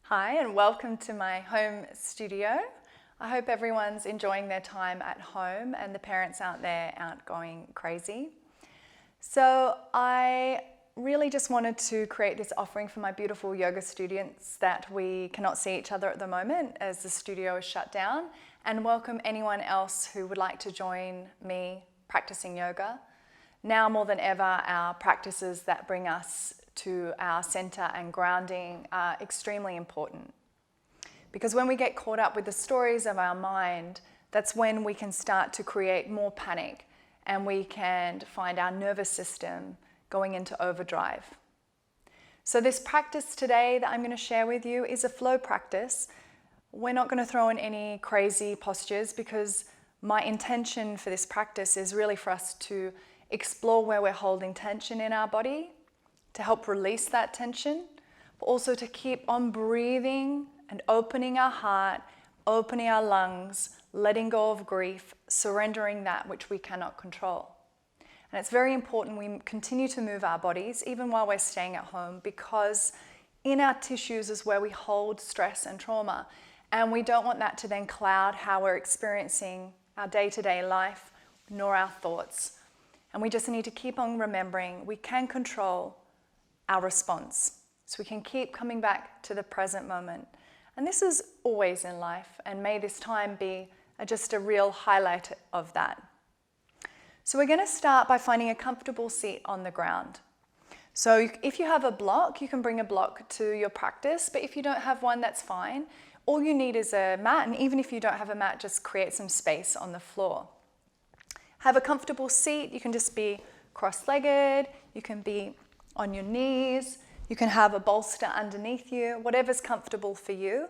Hi and welcome to my home studio. I hope everyone's enjoying their time at home and the parents out there aren't going crazy. So I really just wanted to create this offering for my beautiful yoga students that we cannot see each other at the moment as the studio is shut down, and welcome anyone else who would like to join me practicing yoga. Now more than ever, our practices that bring us to our center and grounding are extremely important. Because when we get caught up with the stories of our mind, that's when we can start to create more panic and we can find our nervous system going into overdrive. So this practice today that I'm going to share with you is a flow practice. We're not going to throw in any crazy postures because my intention for this practice is really for us to explore where we're holding tension in our body, to help release that tension, but also to keep on breathing and opening our heart, opening our lungs, letting go of grief, surrendering that which we cannot control. And it's very important we continue to move our bodies even while we're staying at home, because in our tissues is where we hold stress and trauma, and we don't want that to then cloud how we're experiencing our day-to-day life nor our thoughts. And we just need to keep on remembering we can control our response. So we can keep coming back to the present moment. And this is always in life, and may this time be just a real highlight of that. So we're going to start by finding a comfortable seat on the ground. So if you have a block, you can bring a block to your practice, but if you don't have one, that's fine. All you need is a mat, and even if you don't have a mat, just create some space on the floor. Have a comfortable seat. You can just be cross-legged, you can be on your knees, you can have a bolster underneath you, whatever's comfortable for you.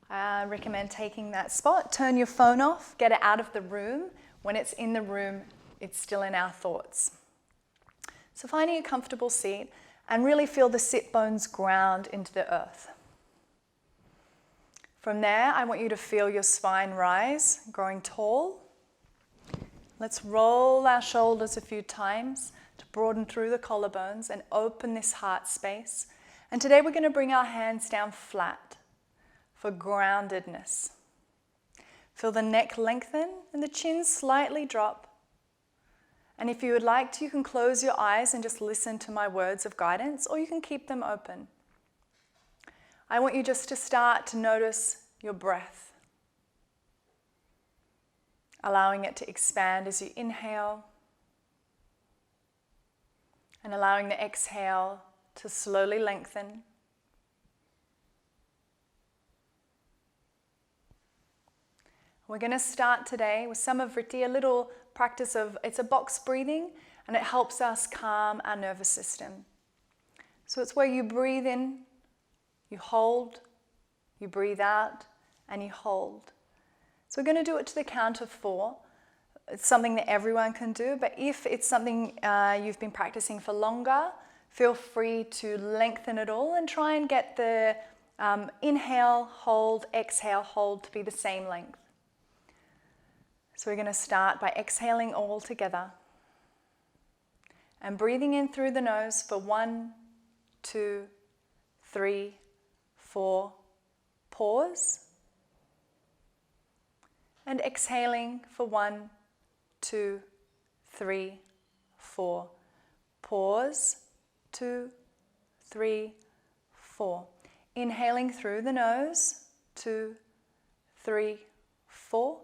I recommend taking that spot. Turn your phone off, get it out of the room. When it's in the room, it's still in our thoughts. So finding a comfortable seat and really feel the sit bones ground into the earth. From there, I want you to feel your spine rise, growing tall. Let's roll our shoulders a few times to broaden through the collarbones and open this heart space. And today we're going to bring our hands down flat for groundedness. Feel the neck lengthen and the chin slightly drop. And if you would like to, you can close your eyes and just listen to my words of guidance, or you can keep them open. I want you just to start to notice your breath, allowing it to expand as you inhale, and allowing the exhale to slowly lengthen. We're going to start today with Samavriti, a little practice of, it's a box breathing, and it helps us calm our nervous system. So it's where you breathe in, you hold, you breathe out, and you hold. So we're going to do it to the count of 4. It's something that everyone can do, but if it's something you've been practicing for longer, feel free to lengthen it all and try and get the inhale, hold, exhale, hold to be the same length. So we're going to start by exhaling all together and breathing in through the nose for 1, 2, 3, 4, pause, and exhaling for 1, 2, 3, 4. Pause, 2, 3, 4. Inhaling through the nose, 2, 3, 4.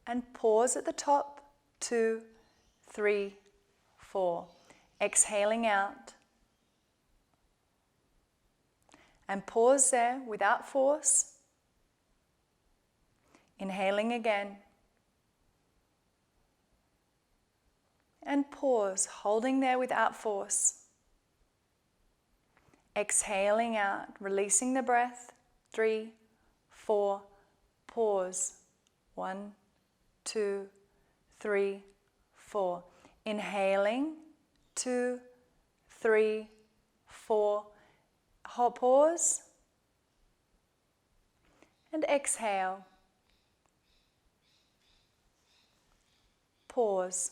And pause at the top, 2, 3, 4. Exhaling out. And pause there without force. Inhaling again. And pause, holding there without force. Exhaling out, releasing the breath. 3, 4, pause. 1, 2, 3, 4. Inhaling. 2, 3, 4. Pause. And exhale. Pause.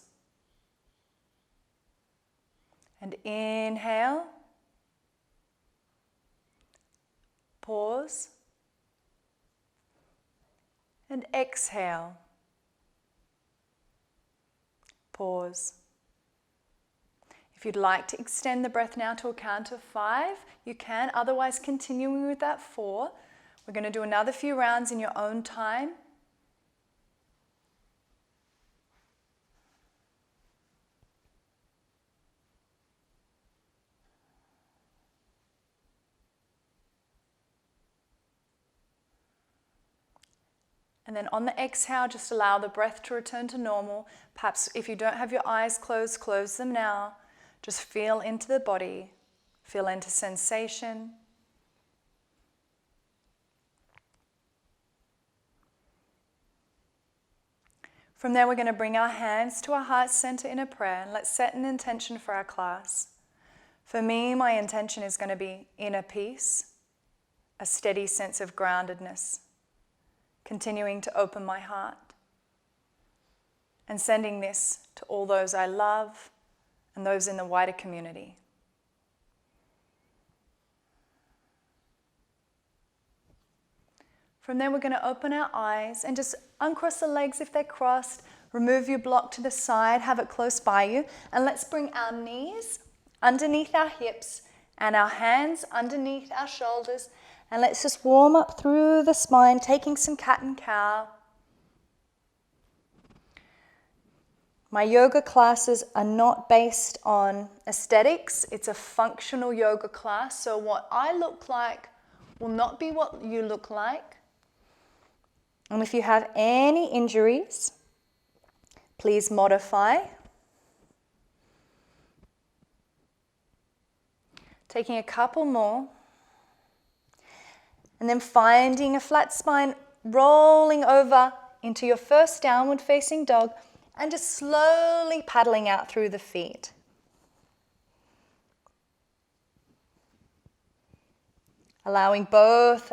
And inhale. Pause. And exhale. Pause. If you'd like to extend the breath now to a count of 5, you can. Otherwise, continuing with that 4. We're going to do another few rounds in your own time. And then on the exhale, just allow the breath to return to normal. Perhaps if you don't have your eyes closed, close them now. Just feel into the body, feel into sensation. From there, we're going to bring our hands to our heart center in a prayer, and let's set an intention for our class. For me, my intention is going to be inner peace, a steady sense of groundedness, continuing to open my heart, and sending this to all those I love and those in the wider community. From there, we're going to open our eyes and just uncross the legs if they're crossed, remove your block to the side, have it close by you, and let's bring our knees underneath our hips and our hands underneath our shoulders, and let's just warm up through the spine, taking some cat and cow. My yoga classes are not based on aesthetics. It's a functional yoga class, so what I look like will not be what you look like. And if you have any injuries, please modify. Taking a couple more. And then finding a flat spine, rolling over into your first downward facing dog, and just slowly paddling out through the feet. Allowing both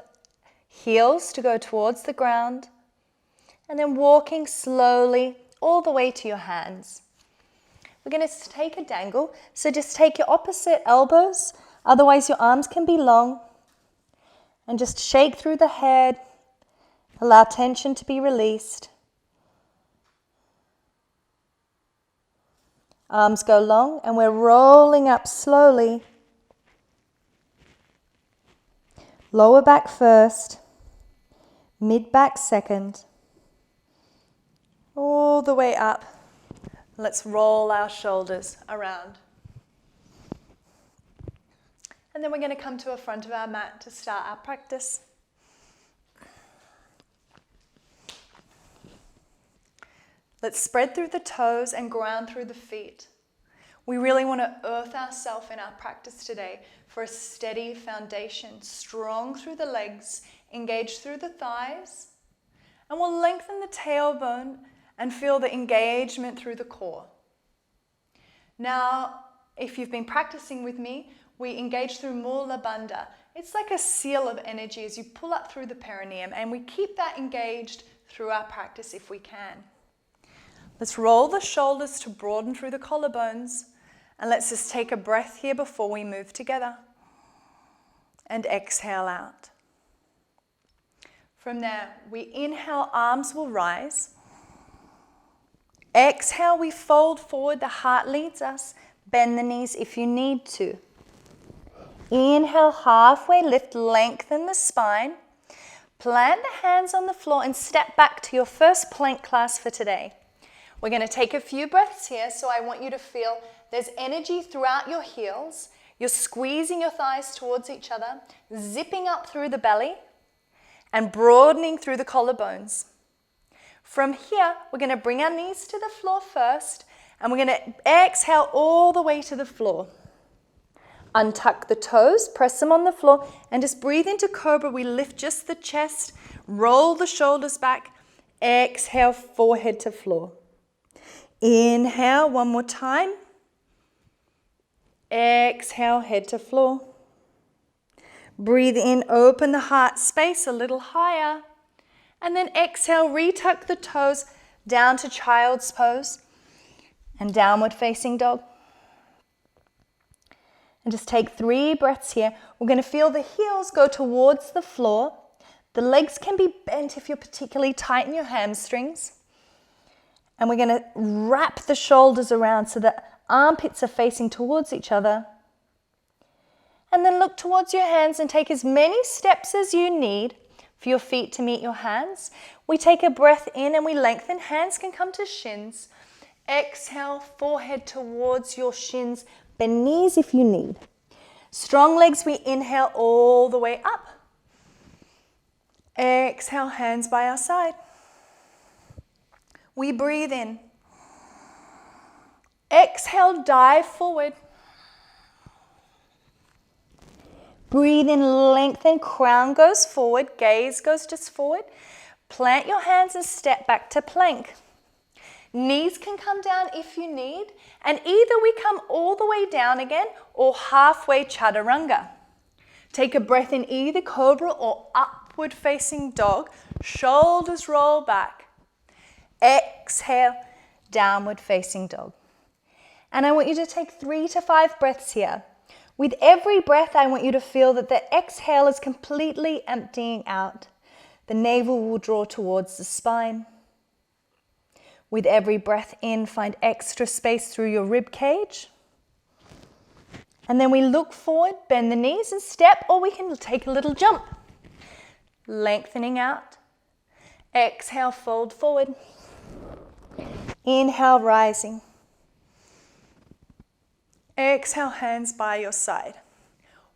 heels to go towards the ground, and then walking slowly all the way to your hands. We're going to take a dangle, so just take your opposite elbows, otherwise your arms can be long, and just shake through the head, allow tension to be released. Arms go long, and we're rolling up slowly. Lower back first, mid back second, all the way up. Let's roll our shoulders around. And then we're going to come to the front of our mat to start our practice. Let's spread through the toes and ground through the feet. We really want to earth ourselves in our practice today for a steady foundation, strong through the legs, engage through the thighs, and we'll lengthen the tailbone and feel the engagement through the core. Now, if you've been practicing with me, we engage through Mula Bandha. It's like a seal of energy as you pull up through the perineum, and we keep that engaged through our practice if we can. Let's roll the shoulders to broaden through the collarbones, and let's just take a breath here before we move together. And exhale out. From there, we inhale, arms will rise. Exhale, we fold forward, the heart leads us. Bend the knees if you need to. Inhale, halfway lift, lengthen the spine. Plant the hands on the floor and step back to your first plank class for today. We're going to take a few breaths here, so I want you to feel there's energy throughout your heels. You're squeezing your thighs towards each other, zipping up through the belly, and broadening through the collarbones. From here, we're going to bring our knees to the floor first, and we're going to exhale all the way to the floor. Untuck the toes, press them on the floor, and just breathe into Cobra. We lift just the chest, roll the shoulders back, exhale, forehead to floor. Inhale, one more time. Exhale, head to floor. Breathe in, open the heart space a little higher. And then exhale, retuck the toes down to child's pose and downward facing dog. And just take 3 breaths here. We're going to feel the heels go towards the floor. The legs can be bent if you're particularly tight in your hamstrings. And we're going to wrap the shoulders around so the armpits are facing towards each other. And then look towards your hands and take as many steps as you need for your feet to meet your hands. We take a breath in and we lengthen. Hands can come to shins. Exhale, forehead towards your shins. Bend knees if you need. Strong legs, we inhale all the way up. Exhale, hands by our side. We breathe in. Exhale, dive forward. Breathe in, lengthen, crown goes forward, gaze goes just forward. Plant your hands and step back to plank. Knees can come down if you need, and either we come all the way down again or halfway chaturanga. Take a breath in either cobra or upward facing dog. Shoulders roll back. Exhale, downward facing dog. And I want you to take 3 to 5 breaths here. With every breath, I want you to feel that the exhale is completely emptying out. The navel will draw towards the spine. With every breath in, find extra space through your rib cage. And then we look forward, bend the knees and step, or we can take a little jump. Lengthening out. Exhale, fold forward. Inhale, rising. Exhale, hands by your side.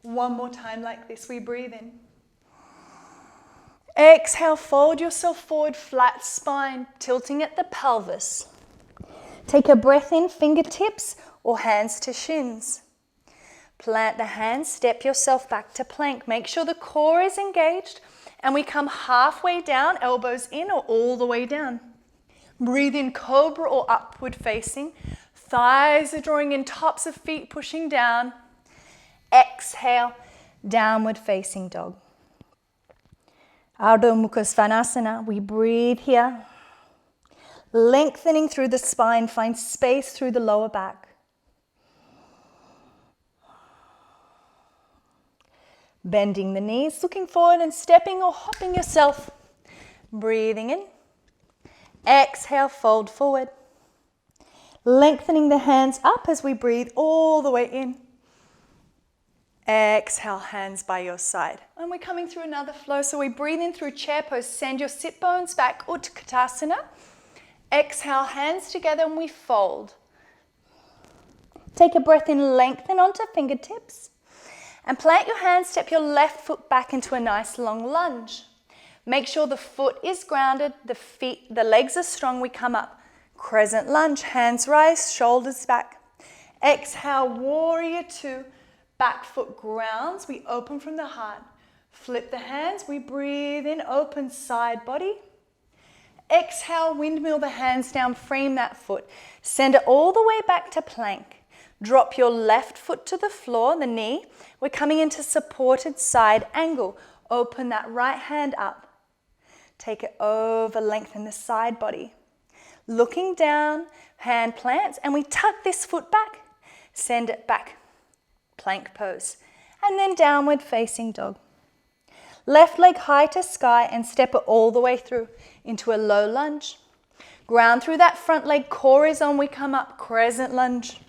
One more time like this, we breathe in. Exhale, fold yourself forward, flat spine, tilting at the pelvis. Take a breath in, fingertips or hands to shins. Plant the hands, step yourself back to plank. Make sure the core is engaged and we come halfway down, elbows in or all the way down. Breathe in, cobra or upward facing. Thighs are drawing in, tops of feet pushing down. Exhale, downward facing dog. Ardha Mukha Svanasana, we breathe here. Lengthening through the spine, find space through the lower back. Bending the knees, looking forward and stepping or hopping yourself. Breathing in. Exhale, fold forward. Lengthening the hands up as we breathe all the way in. Exhale, hands by your side. And we're coming through another flow. So we breathe in through chair pose. Send your sit bones back, Utkatasana. Exhale, hands together and we fold. Take a breath in, lengthen onto fingertips. And plant your hands, step your left foot back into a nice long lunge. Make sure the foot is grounded, the legs are strong, we come up. Crescent lunge, hands rise, shoulders back. Exhale, warrior 2. Back foot grounds, we open from the heart. Flip the hands, we breathe in, open side body. Exhale, windmill the hands down, frame that foot. Send it all the way back to plank. Drop your left foot to the floor, the knee. We're coming into supported side angle. Open that right hand up. Take it over, lengthen the side body. Looking down, hand plants, and we tuck this foot back. Send it back. Plank pose. And then downward facing dog. Left leg high to sky and step it all the way through into a low lunge. Ground through that front leg, core is on, we come up, crescent lunge.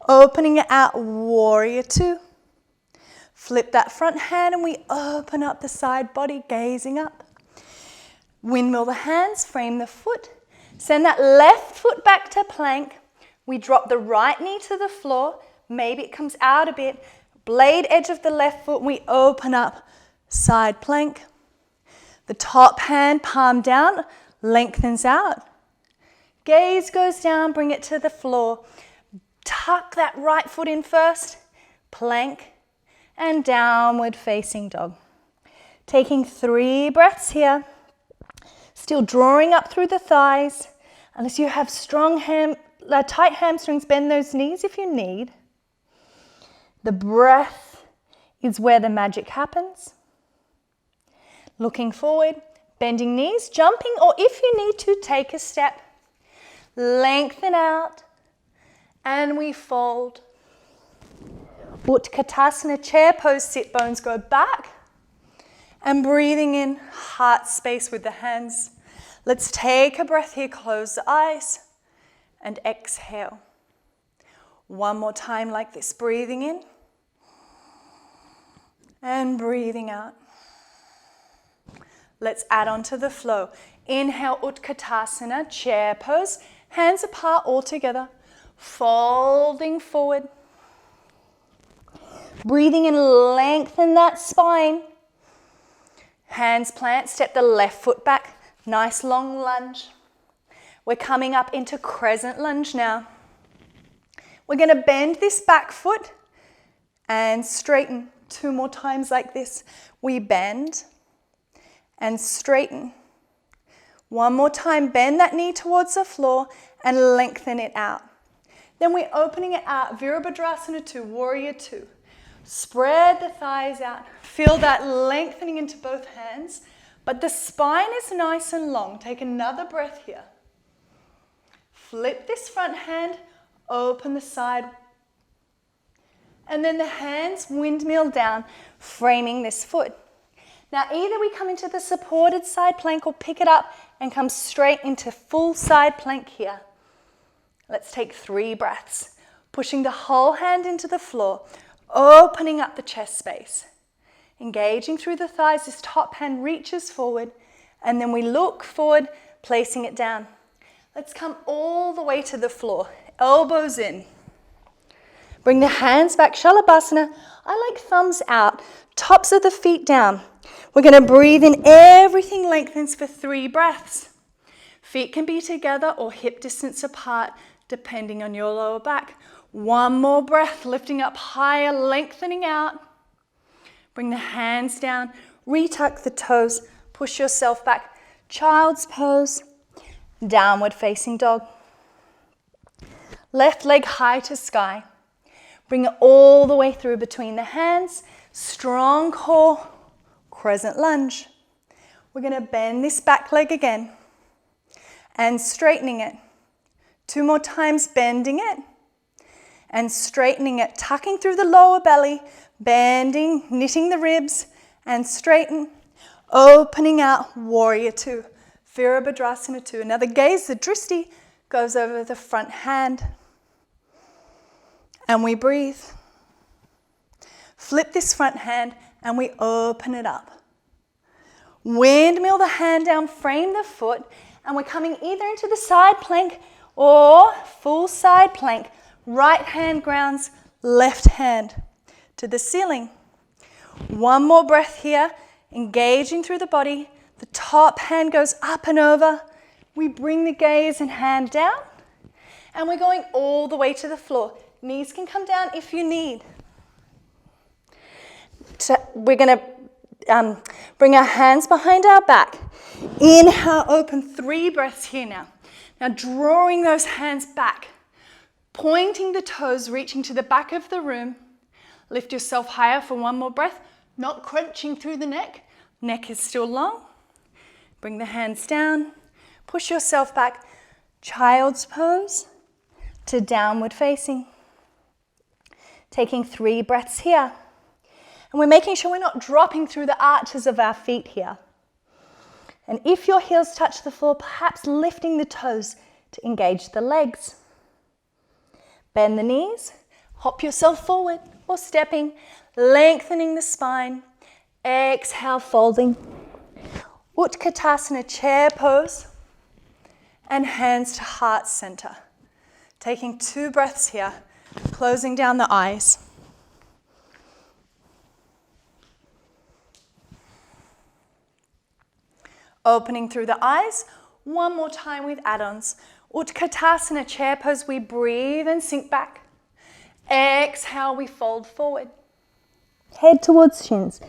Opening it out, warrior 2. Flip that front hand and we open up the side body, gazing up. Windmill the hands, frame the foot. Send that left foot back to plank. We drop the right knee to the floor. Maybe it comes out a bit. Blade edge of the left foot, we open up, side plank. The top hand, palm down, lengthens out. Gaze goes down, bring it to the floor. Tuck that right foot in first, plank, and downward facing dog. Taking 3 breaths here. Still drawing up through the thighs. Unless you have strong tight hamstrings, bend those knees if you need. The breath is where the magic happens. Looking forward, bending knees, jumping, or if you need to, take a step. Lengthen out, and we fold. Utkatasana, chair pose, sit bones go back. And breathing in, heart space with the hands. Let's take a breath here, close the eyes, and exhale. One more time like this, breathing in, and breathing out. Let's add on to the flow. Inhale, Utkatasana, chair pose, hands apart all together, folding forward. Breathing in, lengthen that spine. Hands plant, step the left foot back, nice long lunge. We're coming up into crescent lunge now. We're going to bend this back foot and straighten 2 more times like this. We bend and straighten. 1 more time, bend that knee towards the floor and lengthen it out. Then we're opening it out, Virabhadrasana 2, Warrior 2. Spread the thighs out. Feel that lengthening into both hands, but the spine is nice and long. Take another breath here. Flip this front hand, open the side, and then the hands windmill down, framing this foot. Now either we come into the supported side plank or pick it up and come straight into full side plank here. Let's take 3 breaths, pushing the whole hand into the floor, opening up the chest space. Engaging through the thighs, this top hand reaches forward, and then we look forward, placing it down. Let's come all the way to the floor, elbows in. Bring the hands back, Shalabhasana. I like thumbs out, tops of the feet down. We're going to breathe in, everything lengthens for 3 breaths. Feet can be together or hip distance apart, depending on your lower back. 1 more breath, lifting up higher, lengthening out. Bring the hands down, retuck the toes, push yourself back. Child's pose, downward facing dog. Left leg high to sky. Bring it all the way through between the hands. Strong core, crescent lunge. We're going to bend this back leg again and straightening it. 2 more times, bending it and straightening it, tucking through the lower belly, bending, knitting the ribs, and straighten, opening out, Warrior 2, Virabhadrasana 2. Now the gaze, the drishti, goes over the front hand, and we breathe. Flip this front hand, and we open it up. Windmill the hand down, frame the foot, and we're coming either into the side plank or full side plank. Right hand grounds, left hand to the ceiling. 1 more breath here, engaging through the body. The top hand goes up and over. We bring the gaze and hand down, and we're going all the way to the floor. Knees can come down if you need. So we're going to bring our hands behind our back. Inhale, open, 3 breaths here now. Now drawing those hands back, pointing the toes, reaching to the back of the room. Lift yourself higher for 1 more breath, not crunching through the neck. Neck is still long. Bring the hands down, push yourself back. Child's pose to downward facing. Taking 3 breaths here. And we're making sure we're not dropping through the arches of our feet here. And if your heels touch the floor, perhaps lifting the toes to engage the legs. Bend the knees, hop yourself forward or stepping, lengthening the spine. Exhale, folding. Utkatasana, chair pose, and hands to heart center. Taking 2 breaths here, closing down the eyes. Opening through the eyes, 1 more time with add-ons. Utkatasana, chair pose, we breathe and sink back. Exhale, we fold forward. Head towards shins.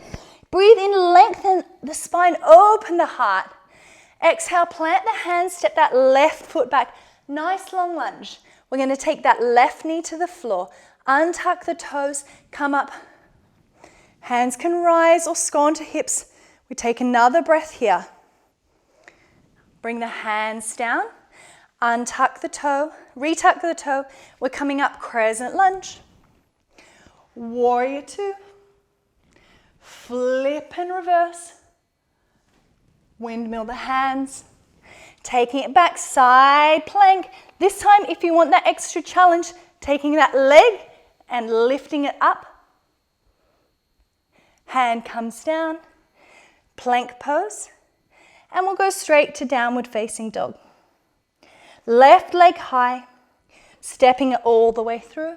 Breathe in, lengthen the spine, open the heart. Exhale, plant the hands, step that left foot back. Nice long lunge. We're going to take that left knee to the floor. Untuck the toes, come up. Hands can rise or scone to hips. We take another breath here. Bring the hands down, untuck the toe, retuck the toe. We're coming up, crescent lunge. Warrior 2. Flip and reverse. Windmill the hands. Taking it back, side plank. This time, if you want that extra challenge, taking that leg and lifting it up. Hand comes down, plank pose, and we'll go straight to downward facing dog. Left leg high, stepping it all the way through.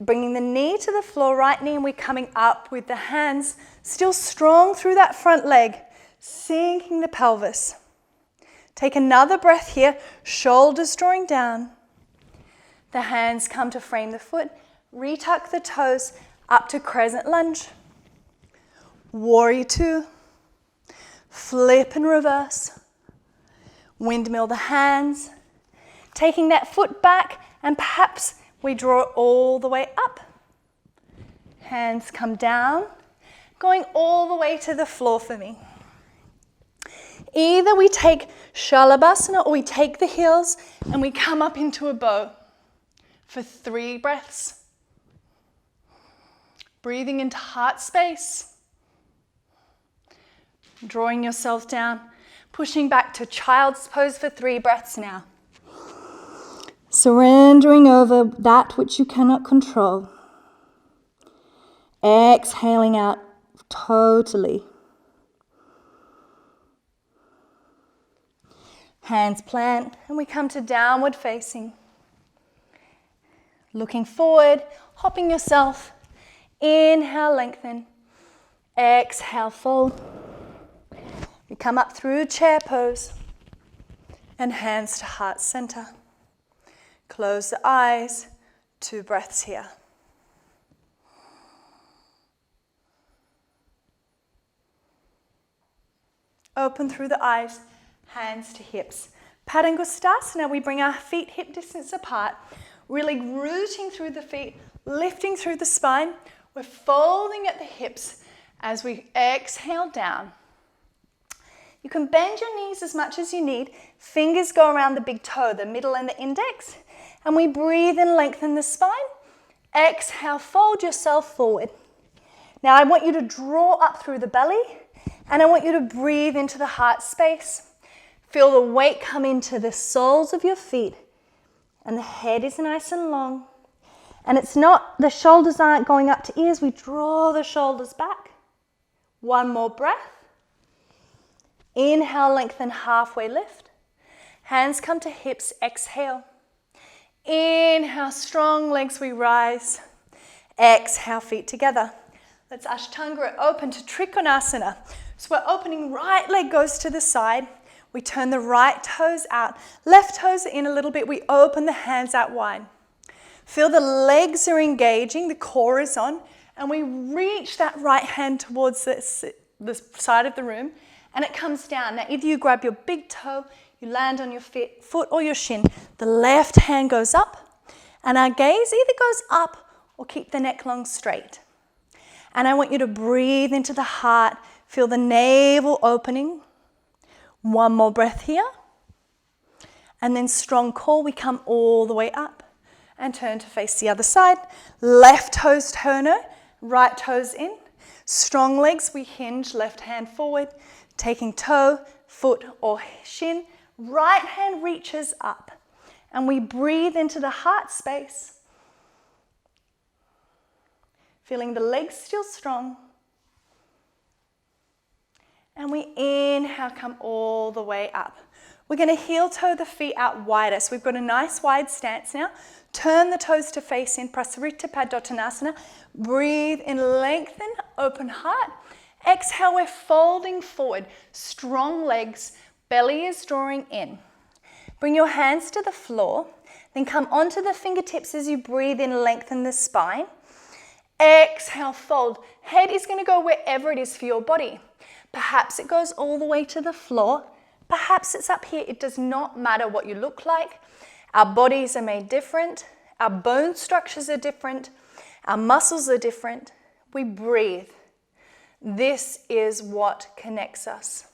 Bringing the knee to the floor, right knee, and we're coming up with the hands still strong through that front leg, sinking the pelvis. Take another breath here, shoulders drawing down. The hands come to frame the foot, retuck the toes up to crescent lunge. Warrior two, flip and reverse. Windmill the hands, taking that foot back, and perhaps we draw it all the way up. Hands come down, going all the way to the floor for me. Either we take Shalabhasana or we take the heels and we come up into a bow for 3 breaths. Breathing into heart space. Drawing yourself down, pushing back to child's pose for 3 breaths now. Surrendering over that which you cannot control. Exhaling out totally. Hands plant, and we come to downward facing. Looking forward, hopping yourself. Inhale, lengthen. Exhale, fold. We come up through chair pose. And hands to heart center. Close the eyes. 2 breaths here. Open through the eyes. Hands to hips. Padangusthasana, we bring our feet hip distance apart, really rooting through the feet, lifting through the spine. We're folding at the hips as we exhale down. You can bend your knees as much as you need. Fingers go around the big toe, the middle and the index. And we breathe and lengthen the spine. Exhale, fold yourself forward. Now I want you to draw up through the belly, and I want you to breathe into the heart space. Feel the weight come into the soles of your feet, and the head is nice and long. And it's not, the shoulders aren't going up to ears, we draw the shoulders back. 1 more breath. Inhale, lengthen, halfway lift. Hands come to hips, exhale. Inhale, strong legs, we rise. Exhale, feet together. Let's Ashtanga it open to Trikonasana. So we're opening, right leg goes to the side. We turn the right toes out. Left toes are in a little bit. We open the hands out wide. Feel the legs are engaging, the core is on, and we reach that right hand towards the side of the room, and it comes down. Now, either you grab your big toe, you land on your foot or your shin. The left hand goes up, and our gaze either goes up or keep the neck long straight. And I want you to breathe into the heart. Feel the navel opening. 1 more breath here. And then strong core, we come all the way up and turn to face the other side. Left toes turner, right toes in. Strong legs, we hinge, left hand forward, taking toe, foot or shin. Right hand reaches up. And we breathe into the heart space. Feeling the legs still strong. And we inhale, come all the way up. We're going to heel toe the feet out wider. So we've got a nice wide stance now. Turn the toes to face in, Prasarita Padottanasana. Breathe in, lengthen, open heart. Exhale, we're folding forward. Strong legs, belly is drawing in. Bring your hands to the floor. Then come onto the fingertips as you breathe in, lengthen the spine. Exhale, fold. Head is going to go wherever it is for your body. Perhaps it goes all the way to the floor. Perhaps it's up here. It does not matter what you look like. Our bodies are made different. Our bone structures are different. Our muscles are different. We breathe. This is what connects us.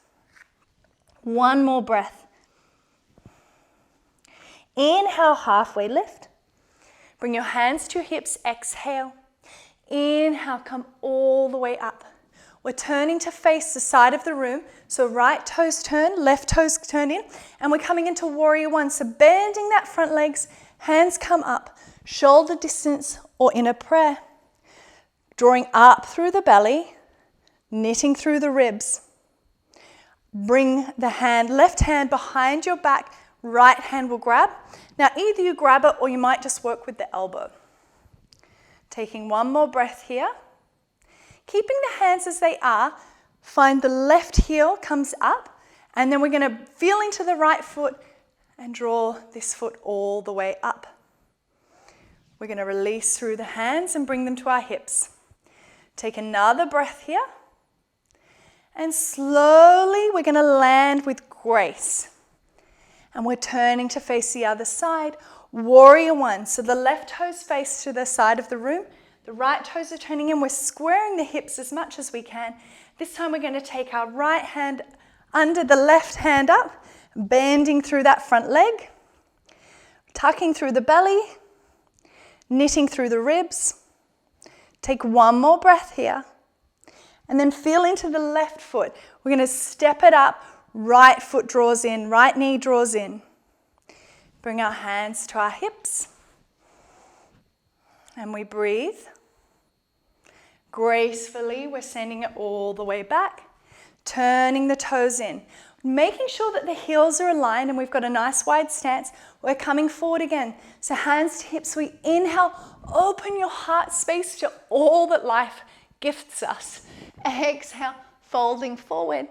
1 more breath. Inhale, halfway lift. Bring your hands to your hips. Exhale. Inhale, come all the way up. We're turning to face the side of the room. So right toes turn, left toes turn in, and we're coming into warrior one. So bending that front legs, hands come up, shoulder distance or inner prayer. Drawing up through the belly, knitting through the ribs. Bring the left hand behind your back, right hand will grab. Now either you grab it or you might just work with the elbow. Taking one more breath here. Keeping the hands as they are, find the left heel comes up, and then we're going to feel into the right foot and draw this foot all the way up. We're going to release through the hands and bring them to our hips. Take another breath here. And slowly we're going to land with grace. And we're turning to face the other side. Warrior one. So the left toes face to the side of the room. The right toes are turning in. We're squaring the hips as much as we can. This time we're going to take our right hand under the left hand up, bending through that front leg, tucking through the belly, knitting through the ribs. Take one more breath here. And then feel into the left foot. We're going to step it up. Right foot draws in, right knee draws in. Bring our hands to our hips. And we breathe. Gracefully, we're sending it all the way back. Turning the toes in. Making sure that the heels are aligned and we've got a nice wide stance. We're coming forward again. So hands to hips. We inhale. Open your heart space to all that life gifts us. Exhale, folding forward.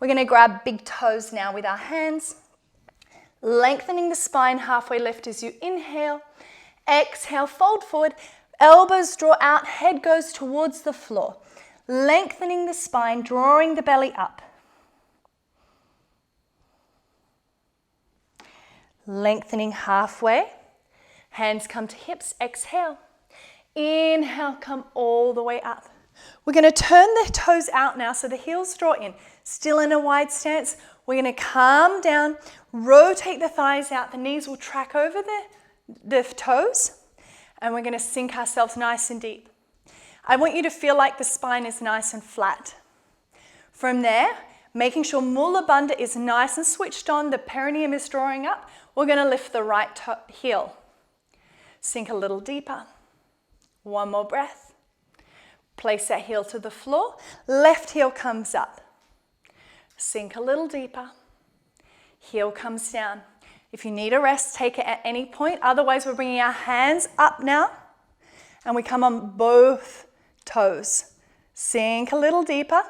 We're going to grab big toes now with our hands. Lengthening the spine, halfway lift as you inhale. Exhale, fold forward. Elbows draw out, head goes towards the floor. Lengthening the spine, drawing the belly up. Lengthening halfway. Hands come to hips, exhale. Inhale, come all the way up. We're going to turn the toes out now so the heels draw in. Still in a wide stance. We're going to calm down, rotate the thighs out. The knees will track over the toes. And we're going to sink ourselves nice and deep. I want you to feel like the spine is nice and flat. From there, making sure Mula Bandha is nice and switched on, the perineum is drawing up, we're going to lift the right heel. Sink a little deeper. One more breath. Place that heel to the floor. Left heel comes up. Sink a little deeper. Heel comes down. If you need a rest, take it at any point. Otherwise, we're bringing our hands up now. And we come on both toes. Sink a little deeper.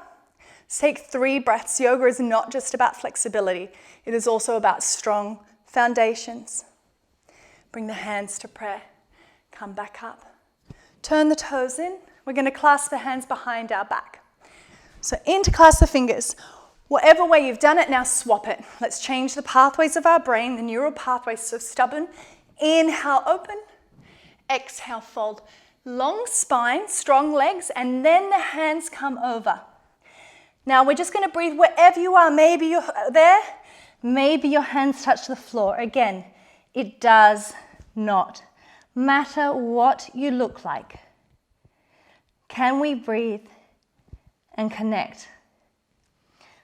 Take 3 breaths. Yoga is not just about flexibility. It is also about strong foundations. Bring the hands to prayer. Come back up. Turn the toes in. We're going to clasp the hands behind our back. So interclasp the fingers. Whatever way you've done it, now swap it. Let's change the pathways of our brain, the neural pathways. So stubborn. Inhale, open. Exhale, fold. Long spine, strong legs, and then the hands come over. Now we're just going to breathe wherever you are. Maybe you're there. Maybe your hands touch the floor. Again, it does not matter what you look like. Can we breathe and connect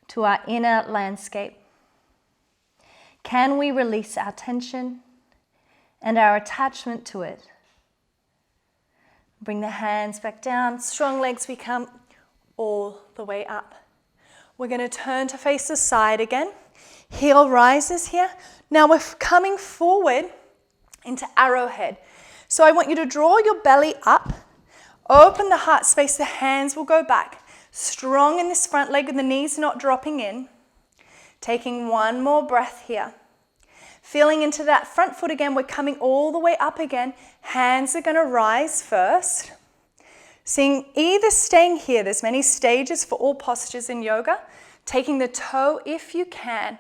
to our inner landscape? Can we release our tension and our attachment to it? Bring the hands back down. Strong legs, we come all the way up. We're going to turn to face the side again. Heel rises here. Now we're coming forward into arrowhead. So I want you to draw your belly up. Open the heart space. The hands will go back. Strong in this front leg with the knees not dropping in. Taking one more breath here. Feeling into that front foot again. We're coming all the way up again. Hands are going to rise first. Seeing either staying here. There's many stages for all postures in yoga. Taking the toe if you can.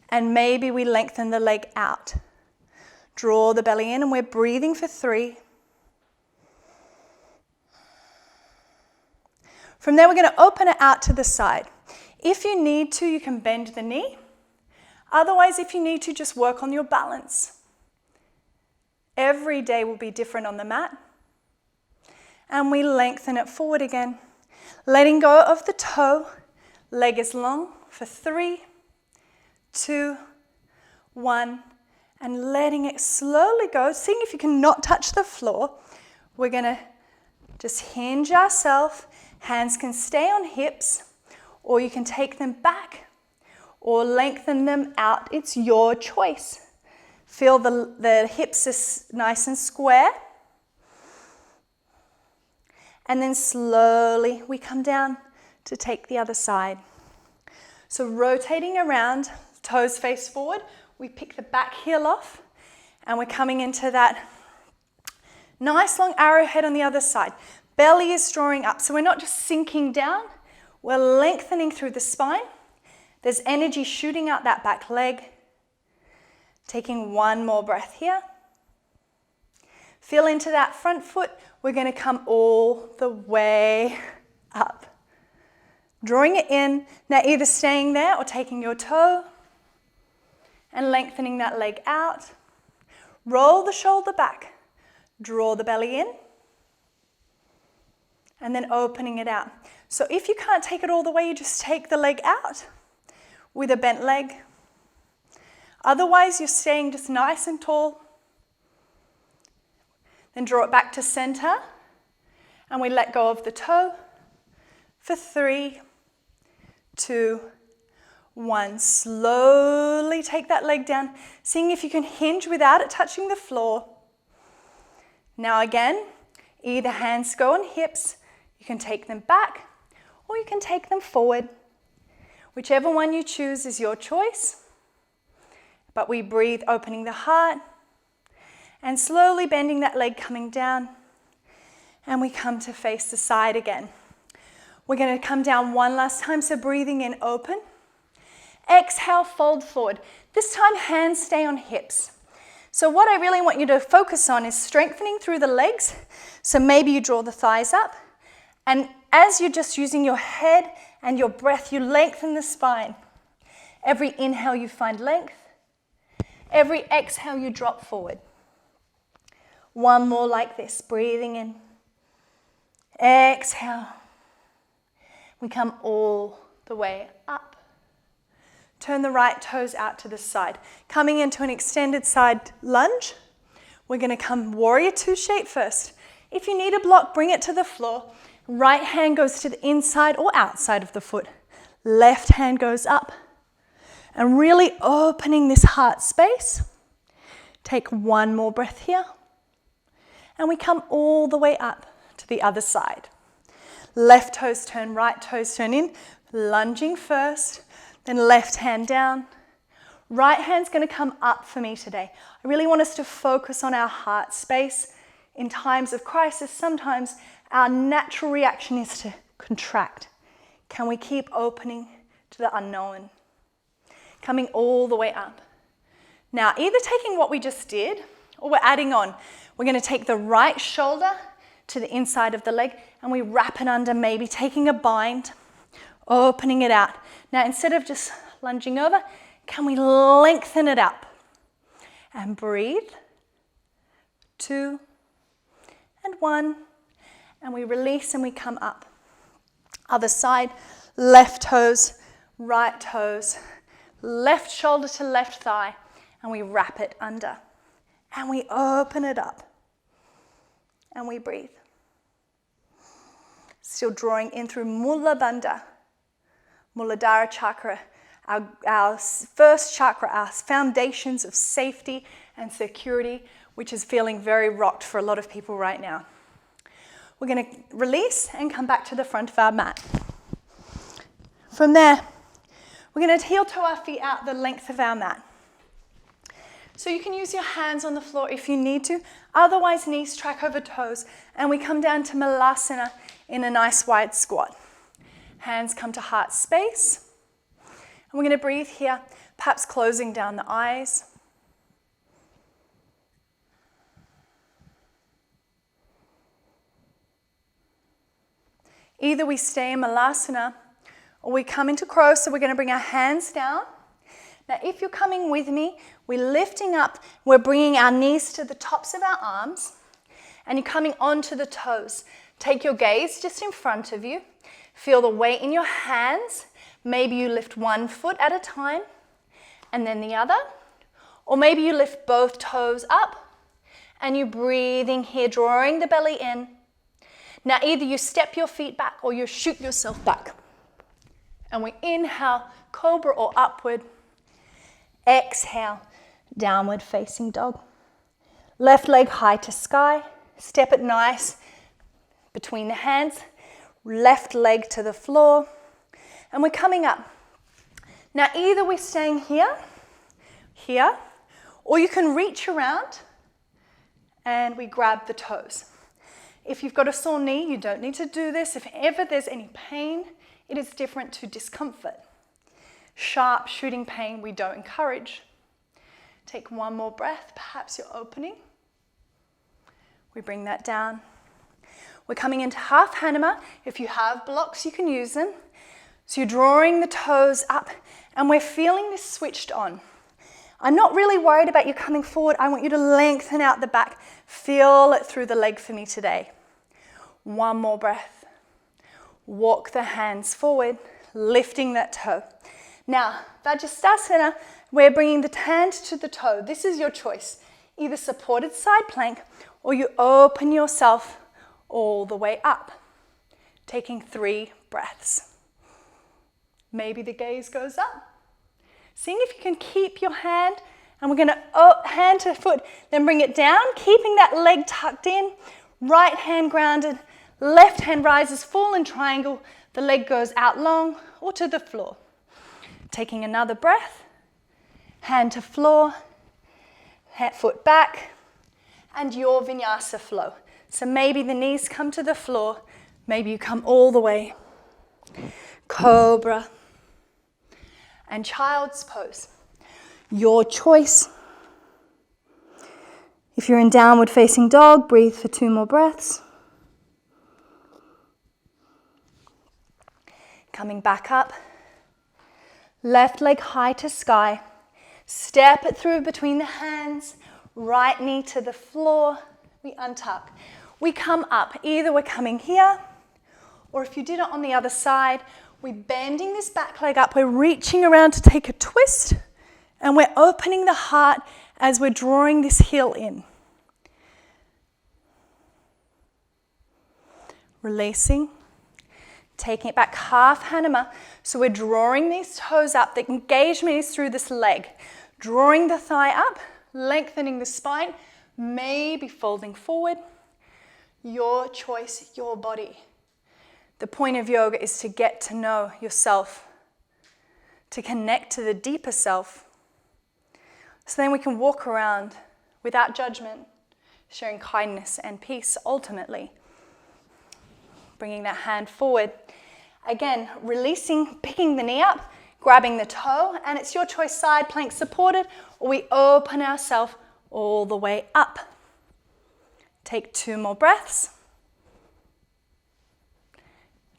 And maybe we lengthen the leg out. Draw the belly in and we're breathing for 3. From there, we're going to open it out to the side. If you need to, you can bend the knee. Otherwise, if you need to, just work on your balance. Every day will be different on the mat. And we lengthen it forward again. Letting go of the toe, leg is long for 3, 2, 1, and letting it slowly go. Seeing if you can not touch the floor. We're gonna just hinge ourselves. Hands can stay on hips, or you can take them back or lengthen them out. It's your choice. Feel the hips are nice and square. And then slowly we come down to take the other side. So rotating around, toes face forward, we pick the back heel off, and we're coming into that nice long arrowhead on the other side. Belly is drawing up, so we're not just sinking down, we're lengthening through the spine. There's energy shooting out that back leg. Taking one more breath here. Feel into that front foot. We're going to come all the way up. Drawing it in. Now either staying there or taking your toe and lengthening that leg out. Roll the shoulder back. Draw the belly in. And then opening it out. So if you can't take it all the way, you just take the leg out with a bent leg. Otherwise, you're staying just nice and tall. Then draw it back to center. And we let go of the toe for 3, 2, 1. Slowly take that leg down, seeing if you can hinge without it touching the floor. Now again, either hands go on hips. You can take them back or you can take them forward. Whichever one you choose is your choice. But we breathe, opening the heart and slowly bending that leg, coming down. And we come to face the side again. We're going to come down one last time, so breathing in, open. Exhale, fold forward. This time, hands stay on hips. So what I really want you to focus on is strengthening through the legs. So maybe you draw the thighs up. And as you're just using your head and your breath, you lengthen the spine. Every inhale, you find length. Every exhale, you drop forward. One more like this, breathing in. Exhale. We come all the way up. Turn the right toes out to the side. Coming into an extended side lunge. We're going to come warrior two shape first. If you need a block, bring it to the floor. Right hand goes to the inside or outside of the foot. Left hand goes up. And really opening this heart space. Take one more breath here. And we come all the way up to the other side. Left toes turn, right toes turn in. Lunging first, then left hand down. Right hand's going to come up for me today. I really want us to focus on our heart space. In times of crisis, sometimes our natural reaction is to contract. Can we keep opening to the unknown? Coming all the way up. Now, either taking what we just did, or we're adding on. We're going to take the right shoulder to the inside of the leg, and we wrap it under, maybe taking a bind, opening it out. Now, instead of just lunging over, can we lengthen it up? And breathe. 2 and 1. And we release and we come up. Other side, left toes, right toes, left shoulder to left thigh, and we wrap it under. And we open it up. And we breathe. Still drawing in through Mula Bandha, Muladhara chakra, our first chakra, our foundations of safety and security, which is feeling very rocked for a lot of people right now. We're going to release and come back to the front of our mat. From there, we're going to heel toe our feet out the length of our mat. So you can use your hands on the floor if you need to. Otherwise, knees track over toes. And we come down to Malasana in a nice wide squat. Hands come to heart space. And we're going to breathe here, perhaps closing down the eyes. Either we stay in Malasana or we come into crow, so we're going to bring our hands down. Now, if you're coming with me, we're lifting up, we're bringing our knees to the tops of our arms, and you're coming onto the toes. Take your gaze just in front of you. Feel the weight in your hands. Maybe you lift one foot at a time and then the other. Or maybe you lift both toes up and you're breathing here, drawing the belly in. Now either you step your feet back or you shoot yourself back. And we inhale, cobra or upward. Exhale, downward facing dog. Left leg high to sky. Step it nice between the hands. Left leg to the floor. And we're coming up. Now either we're staying here, or you can reach around and we grab the toes. If you've got a sore knee, you don't need to do this. If ever there's any pain, it is different to discomfort. Sharp shooting pain we don't encourage. Take one more breath, perhaps you're opening. We bring that down. We're coming into half Hanuma. If you have blocks, you can use them. So you're drawing the toes up and we're feeling this switched on. I'm not really worried about you coming forward. I want you to lengthen out the back. Feel it through the leg for me today. One more breath. Walk the hands forward, lifting that toe. Now, Vajrasthana, we're bringing the hand to the toe. This is your choice. Either supported side plank or you open yourself all the way up. Taking 3 breaths. Maybe the gaze goes up. Seeing if you can keep your hand, and we're going to hand to foot, then bring it down, keeping that leg tucked in, right hand grounded, left hand rises full in triangle, the leg goes out long or to the floor. Taking another breath, hand to floor, foot back, and your vinyasa flow. So maybe the knees come to the floor, maybe you come all the way. Cobra and child's pose. Your choice. If you're in downward facing dog, breathe for 2 more breaths. Coming back up. Left leg high to sky. Step it through between the hands. Right knee to the floor. We untuck. We come up. Either we're coming here, or if you did it on the other side, we're bending this back leg up. We're reaching around to take a twist, and we're opening the heart as we're drawing this heel in. Releasing. Taking it back, half Hanuma. So we're drawing these toes up. The engagement is through this leg. Drawing the thigh up, lengthening the spine, maybe folding forward. Your choice, your body. The point of yoga is to get to know yourself, to connect to the deeper self. So then we can walk around without judgment, sharing kindness and peace ultimately. Bringing that hand forward. Again, releasing, picking the knee up, grabbing the toe, and it's your choice, side plank supported, or we open ourselves all the way up. Take 2 more breaths.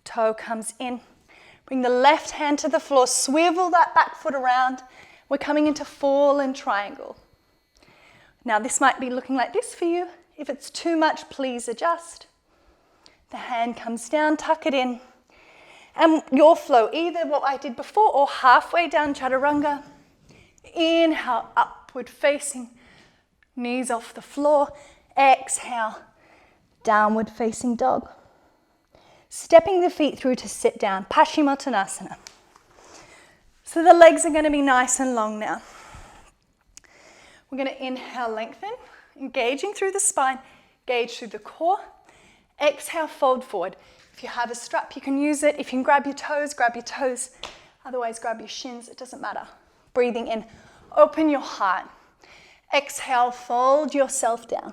Toe comes in. Bring the left hand to the floor, swivel that back foot around. We're coming into fallen triangle. Now this might be looking like this for you. If it's too much, please adjust. The hand comes down, tuck it in. And your flow, either what I did before or halfway down chaturanga. Inhale, upward facing, knees off the floor. Exhale, downward facing dog. Stepping the feet through to sit down, Paschimottanasana. So the legs are going to be nice and long now. We're going to inhale, lengthen, engaging through the spine, engage through the core. Exhale, fold forward. If you have a strap, you can use it. If you can grab your toes, grab your toes. Otherwise, grab your shins, it doesn't matter. Breathing in, open your heart. Exhale, fold yourself down.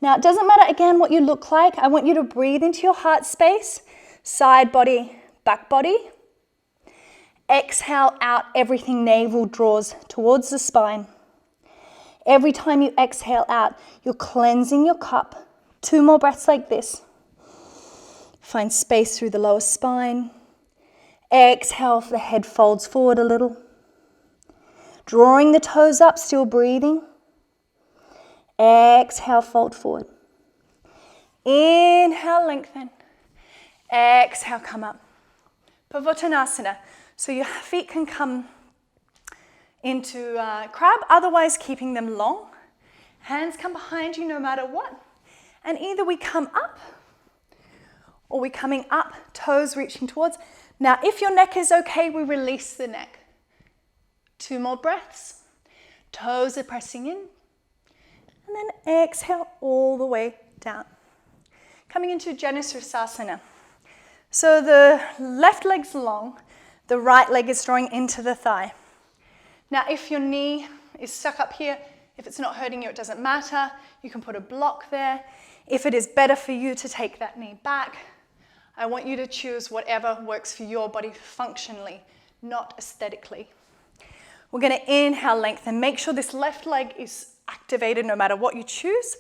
Now, it doesn't matter, again, what you look like. I want you to breathe into your heart space. Side body, back body. Exhale out, everything navel draws towards the spine. Every time you exhale out, you're cleansing your cup. 2 more breaths like this. Find space through the lower spine. Exhale, the head folds forward a little. Drawing the toes up, still breathing. Exhale, fold forward. Inhale, lengthen. Exhale, come up. Pavottanasana. So your feet can come into crab, otherwise keeping them long. Hands come behind you no matter what. And either we come up or we're coming up, toes reaching towards. Now, if your neck is okay, we release the neck. 2 more breaths. Toes are pressing in. And then exhale all the way down. Coming into Janusrasana. So the left leg's long, the right leg is drawing into the thigh. Now, if your knee is stuck up here, if it's not hurting you, it doesn't matter. You can put a block there. If it is better for you to take that knee back, I want you to choose whatever works for your body functionally, not aesthetically. We're going to inhale, lengthen. Make sure this left leg is activated no matter what you choose.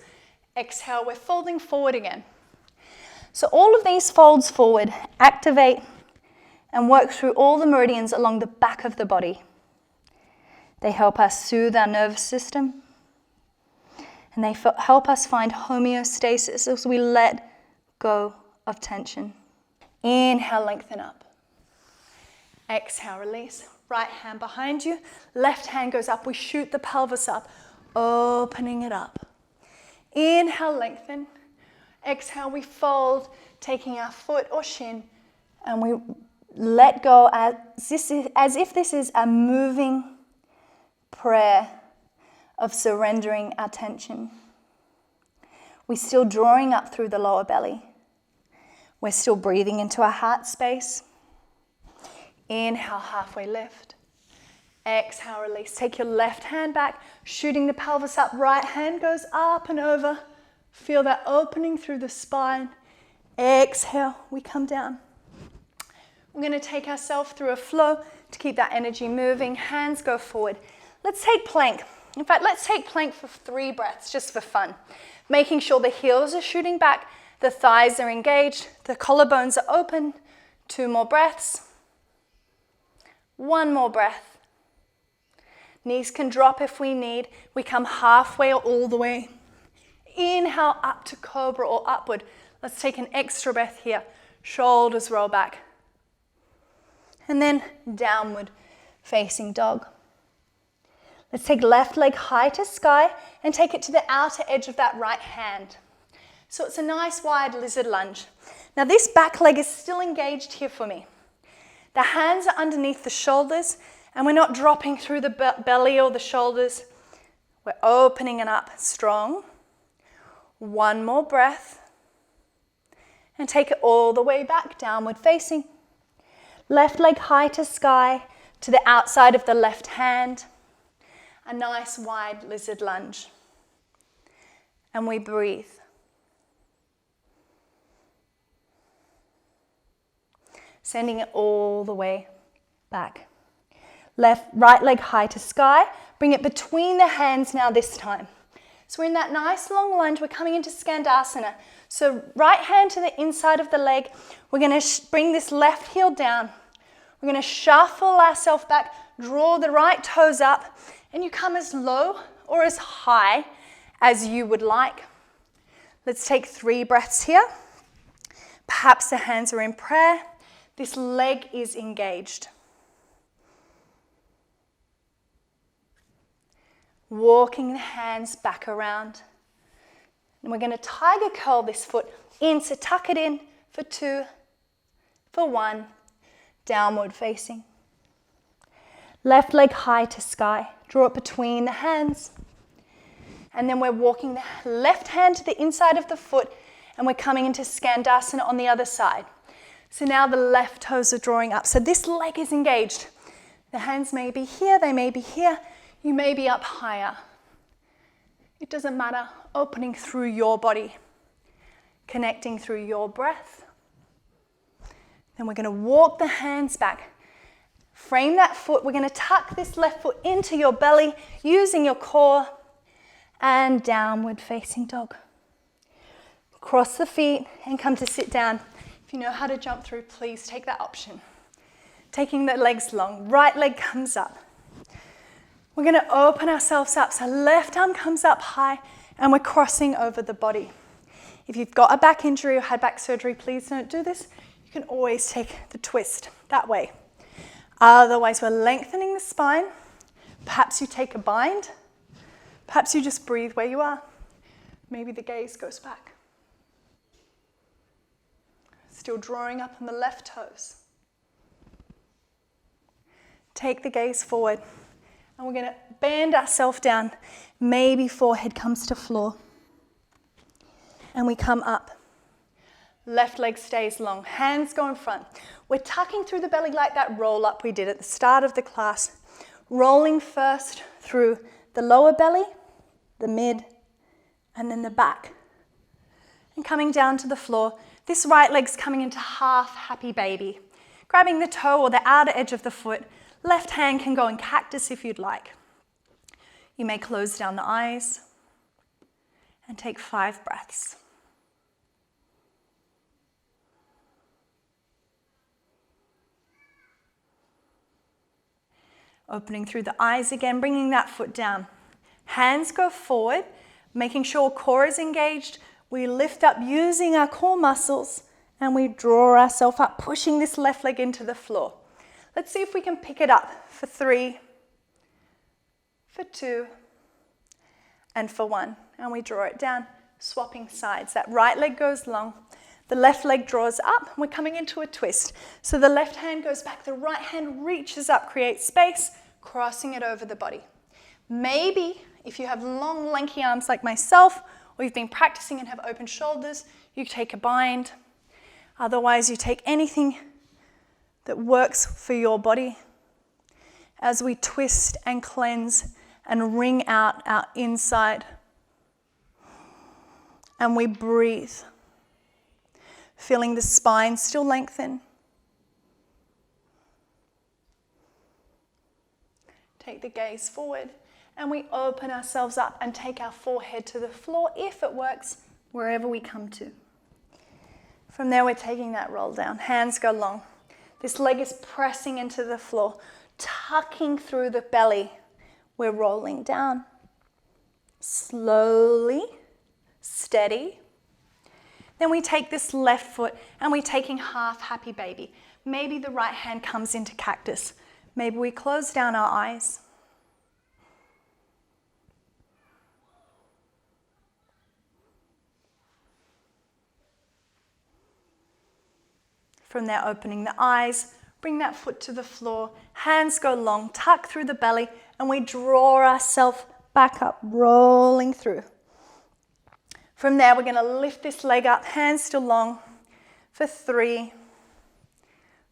Exhale, we're folding forward again. So all of these folds forward, activate and work through all the meridians along the back of the body. They help us soothe our nervous system. And they help us find homeostasis as we let go of tension. Inhale, lengthen up. Exhale, release. Right hand behind you. Left hand goes up. We shoot the pelvis up, opening it up. Inhale, lengthen. Exhale, we fold, taking our foot or shin, and we let go as if this is a moving prayer of surrendering our tension. We're still drawing up through the lower belly. We're still breathing into our heart space. Inhale, halfway lift. Exhale, release. Take your left hand back, shooting the pelvis up. Right hand goes up and over. Feel that opening through the spine. Exhale, we come down. We're going to take ourselves through a flow to keep that energy moving. Hands go forward. Let's take plank. In fact, let's take plank for 3 breaths, just for fun. Making sure the heels are shooting back, the thighs are engaged, the collarbones are open. 2 more breaths. 1 more breath. Knees can drop if we need. We come halfway or all the way. Inhale up to cobra or upward. Let's take an extra breath here. Shoulders roll back. And then downward facing dog. Let's take left leg high to sky and take it to the outer edge of that right hand. So it's a nice wide lizard lunge. Now this back leg is still engaged here for me. The hands are underneath the shoulders and we're not dropping through the belly or the shoulders. We're opening it up strong. 1 more breath. And take it all the way back, downward facing. Left leg high to sky, to the outside of the left hand. A nice wide lizard lunge. And we breathe. Sending it all the way back. Right leg high to sky. Bring it between the hands now this time. So we're in that nice long lunge. We're coming into Skandasana. So right hand to the inside of the leg. We're going to bring this left heel down. We're going to shuffle ourselves back, draw the right toes up, and you come as low or as high as you would like. Let's take 3 breaths here. Perhaps the hands are in prayer. This leg is engaged. Walking the hands back around. And we're going to tiger curl this foot in, so tuck it in for 2, for 1, downward facing. Left leg high to sky. Draw it between the hands. And then we're walking the left hand to the inside of the foot and we're coming into Skandasana on the other side. So now the left toes are drawing up. So this leg is engaged. The hands may be here, they may be here. You may be up higher. It doesn't matter. Opening through your body. Connecting through your breath. Then we're going to walk the hands back. Frame that foot. We're going to tuck this left foot into your belly using your core. And downward facing dog. Cross the feet and come to sit down. If you know how to jump through, please take that option. Taking the legs long. Right leg comes up. We're going to open ourselves up. So left arm comes up high and we're crossing over the body. If you've got a back injury or had back surgery, please don't do this. You you can always take the twist that way. Otherwise, we're lengthening the spine. Perhaps you take a bind. Perhaps you just breathe where you are. Maybe the gaze goes back. Still drawing up on the left toes. Take the gaze forward. And we're going to bend ourselves down. Maybe forehead comes to floor. And we come up. Left leg stays long. Hands go in front. We're tucking through the belly like that roll up we did at the start of the class. Rolling first through the lower belly, the mid, and then the back. And coming down to the floor. This right leg's coming into half happy baby. Grabbing the toe or the outer edge of the foot. Left hand can go in cactus if you'd like. You may close down the eyes and take 5 breaths. Opening through the eyes again, bringing that foot down. Hands go forward, making sure core is engaged. We lift up using our core muscles and we draw ourselves up, pushing this left leg into the floor. Let's see if we can pick it up for 3, for 2, and for 1. And we draw it down, swapping sides. That right leg goes long, the left leg draws up, and we're coming into a twist. So the left hand goes back, the right hand reaches up, creates space, crossing it over the body. Maybe if you have long, lanky arms like myself, or you've been practicing and have open shoulders, you take a bind. Otherwise, you take anything that works for your body as we twist and cleanse and wring out our inside. And we breathe, feeling the spine still lengthen. Take the gaze forward and we open ourselves up and take our forehead to the floor, if it works, wherever we come to. From there, we're taking that roll down. Hands go long. This leg is pressing into the floor, tucking through the belly. We're rolling down. Slowly, steady. Then we take this left foot and we're taking half happy baby. Maybe the right hand comes into cactus. Maybe we close down our eyes. From there, opening the eyes, bring that foot to the floor, hands go long, tuck through the belly, and we draw ourselves back up, rolling through. From there, we're going to lift this leg up, hands still long, for 3,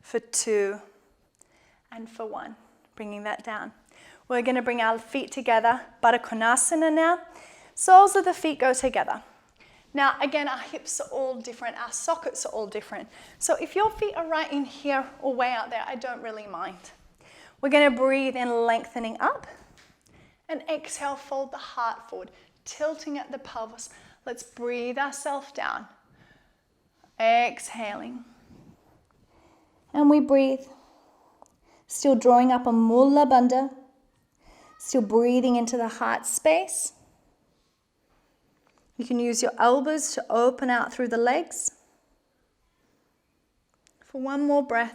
for 2, and for 1. Bringing that down. We're going to bring our feet together, Baddha Konasana now. Soles of the feet go together. Now, again, our hips are all different, our sockets are all different. So if your feet are right in here or way out there, I don't really mind. We're going to breathe in, lengthening up, and exhale, fold the heart forward, tilting at the pelvis. Let's breathe ourselves down. Exhaling. And we breathe. Still drawing up a Mula Bandha. Still breathing into the heart space. You can use your elbows to open out through the legs. For one more breath.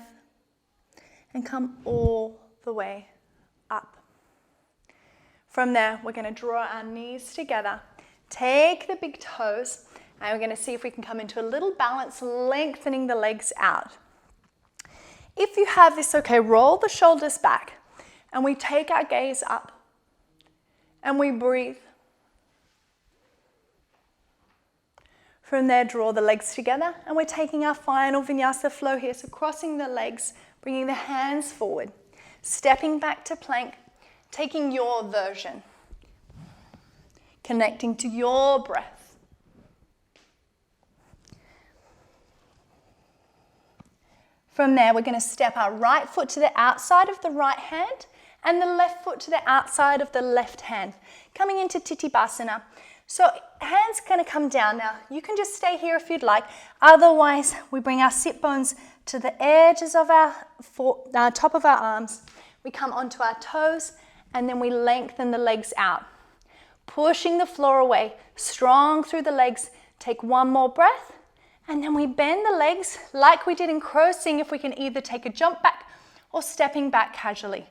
And come all the way up. From there, we're going to draw our knees together. Take the big toes. And we're going to see if we can come into a little balance, lengthening the legs out. If you have this, okay, roll the shoulders back. And we take our gaze up. And we breathe. From there, draw the legs together, and we're taking our final vinyasa flow here. So crossing the legs, bringing the hands forward, stepping back to plank, taking your version, connecting to your breath. From there, we're going to step our right foot to the outside of the right hand and the left foot to the outside of the left hand, coming into Titibhasana. So hands going to come down now. You can just stay here if you'd like. Otherwise, we bring our sit bones to the edges of our top of our arms. We come onto our toes and then we lengthen the legs out. Pushing the floor away, strong through the legs. Take one more breath And then we bend the legs like we did in crow, seeing if we can either take a jump back or stepping back casually.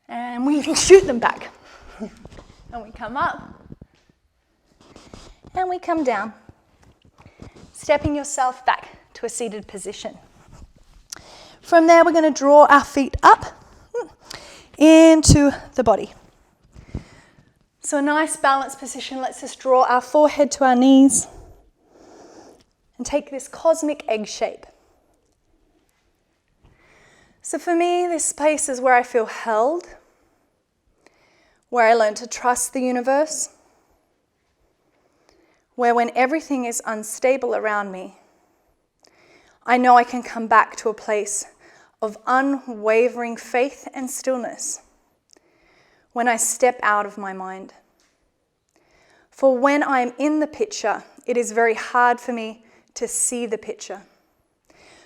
And we shoot them back. And we come up. And we come down. Stepping yourself back to a seated position. From there, we're going to draw our feet up into the body. So a nice balanced position lets us draw our forehead to our knees and take this cosmic egg shape. So for me, this space is where I feel held, where I learn to trust the universe, where when everything is unstable around me, I know I can come back to a place of unwavering faith and stillness when I step out of my mind. For when I'm in the picture, it is very hard for me to see the picture.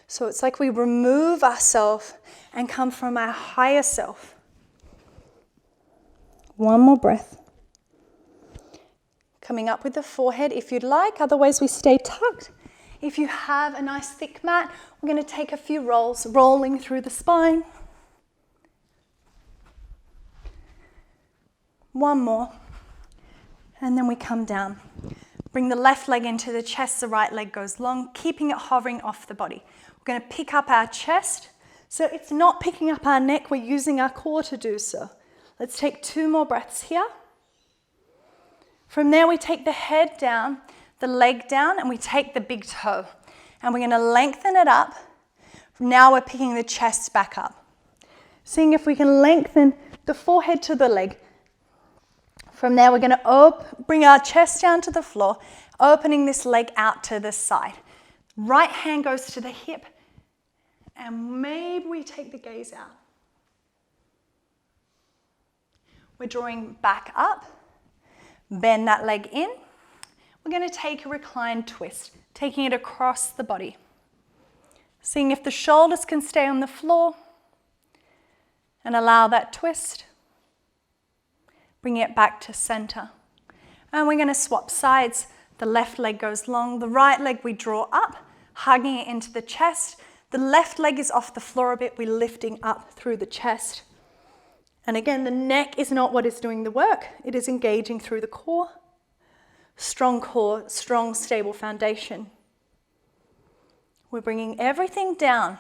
So it's like we remove ourselves and come from our higher self. One more breath. Coming up with the forehead if you'd like, otherwise we stay tucked. If you have a nice thick mat, we're going to take a few rolls, rolling through the spine. One more. And then we come down. Bring the left leg into the chest, the right leg goes long, keeping it hovering off the body. We're going to pick up our chest. So it's not picking up our neck, we're using our core to do so. Let's take 2 more breaths here. From there, we take the head down, the leg down, and we take the big toe. And we're going to lengthen it up. Now we're picking the chest back up. Seeing if we can lengthen the forehead to the leg. From there, we're going to bring our chest down to the floor, opening this leg out to the side. Right hand goes to the hip, and maybe we take the gaze out. We're drawing back up, bend that leg in. We're going to take a reclined twist, taking it across the body. Seeing if the shoulders can stay on the floor, and allow that twist. Bring it back to center. And we're going to swap sides. The left leg goes long, the right leg we draw up, hugging it into the chest. The left leg is off the floor a bit, we're lifting up through the chest. And again, the neck is not what is doing the work, it is engaging through the core. Core, strong, stable foundation. We're bringing everything down